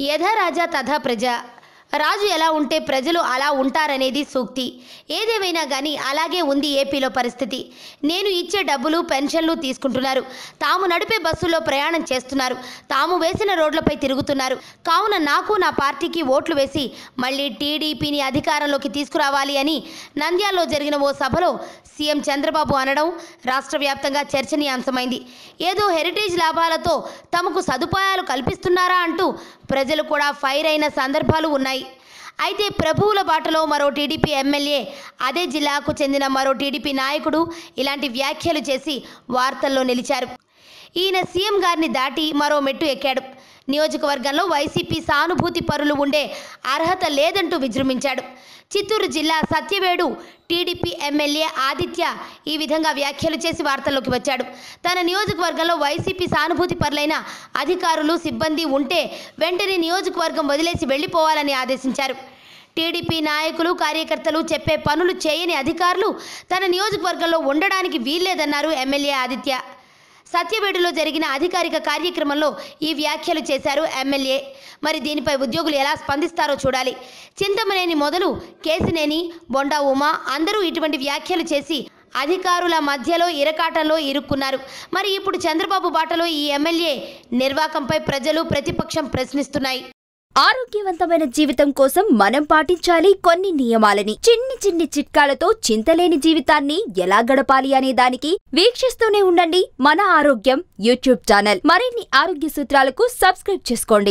యథా రాజా తథా ప్రజ. రాజు ఎలా ఉంటే ప్రజలు అలా ఉంటారనేది సూక్తి. ఏదేమైనా కానీ అలాగే ఉంది ఏపీలో పరిస్థితి. నేను ఇచ్చే డబ్బులు పెన్షన్లు తీసుకుంటున్నారు, తాము నడిపే బస్సుల్లో ప్రయాణం చేస్తున్నారు, తాము వేసిన రోడ్లపై తిరుగుతున్నారు. కావున నాకు నా పార్టీకి ఓట్లు వేసి మళ్ళీ టీడీపీని అధికారంలోకి తీసుకురావాలి అని నంద్యాలలో జరిగిన ఓ సభలో సీఎం చంద్రబాబు అనడం రాష్ట్ర వ్యాప్తంగా చర్చనీయాంశమైంది. ఏదో హెరిటేజ్ లాభాలతో తమకు సదుపాయాలు కల్పిస్తున్నారా అంటూ ప్రజలు కూడా ఫైర్ అయిన సందర్భాలు ఉన్నాయి. అయితే ప్రభువుల బాటలో మరో టీడీపీ ఎమ్మెల్యే, అదే జిల్లాకు చెందిన మరో టీడీపీ నాయకుడు ఇలాంటి వ్యాఖ్యలు చేసి వార్తల్లో నిలిచారు. ఈయన సీఎం గారిని దాటి మరో మెట్టు ఎక్కాడు. నియోజకవర్గంలో వైసీపీ సానుభూతి పరులు ఉండే అర్హత లేదంటూ విజృంభించాడు. చిత్తూరు జిల్లా సత్యవేడు టీడీపీ ఎమ్మెల్యే ఆదిత్య ఈ విధంగా వ్యాఖ్యలు చేసి వార్తల్లోకి వచ్చాడు. తన నియోజకవర్గంలో వైసీపీ సానుభూతి పరులైన అధికారులు సిబ్బంది ఉంటే వెంటనే నియోజకవర్గం వదిలేసి వెళ్లిపోవాలని ఆదేశించారు. టీడీపీ నాయకులు కార్యకర్తలు చెప్పే పనులు చేయని అధికారులు తన నియోజకవర్గంలో ఉండడానికి వీల్లేదన్నారు ఎమ్మెల్యే ఆదిత్య. సత్యవేడులో జరిగిన అధికారిక కార్యక్రమంలో ఈ వ్యాఖ్యలు చేశారు ఎమ్మెల్యే. మరి దీనిపై ఉద్యోగులు ఎలా స్పందిస్తారో చూడాలి. చింతమనేని మొదలు కేసినేని, బొండా ఉమా అందరూ ఇటువంటి వ్యాఖ్యలు చేసి అధికారుల మధ్యలో ఇరకాటంలో ఇరుక్కున్నారు. మరి ఇప్పుడు చంద్రబాబు బాటలో ఈ ఎమ్మెల్యే నిర్వాకంపై ప్రజలు, ప్రతిపక్షం ప్రశ్నిస్తున్నాయి. ఆరోగ్యవంతమైన జీవితం కోసం మనం పాటించాలి కొన్ని నియమాలని. చిన్ని చిట్కాలతో చింతలేని జీవితాన్ని ఎలా గడపాలి అనే దానికి వీక్షిస్తూనే ఉండండి మన ఆరోగ్యం యూట్యూబ్ ఛానల్. మరిన్ని ఆరోగ్య సూత్రాలకు సబ్స్క్రైబ్ చేసుకోండి.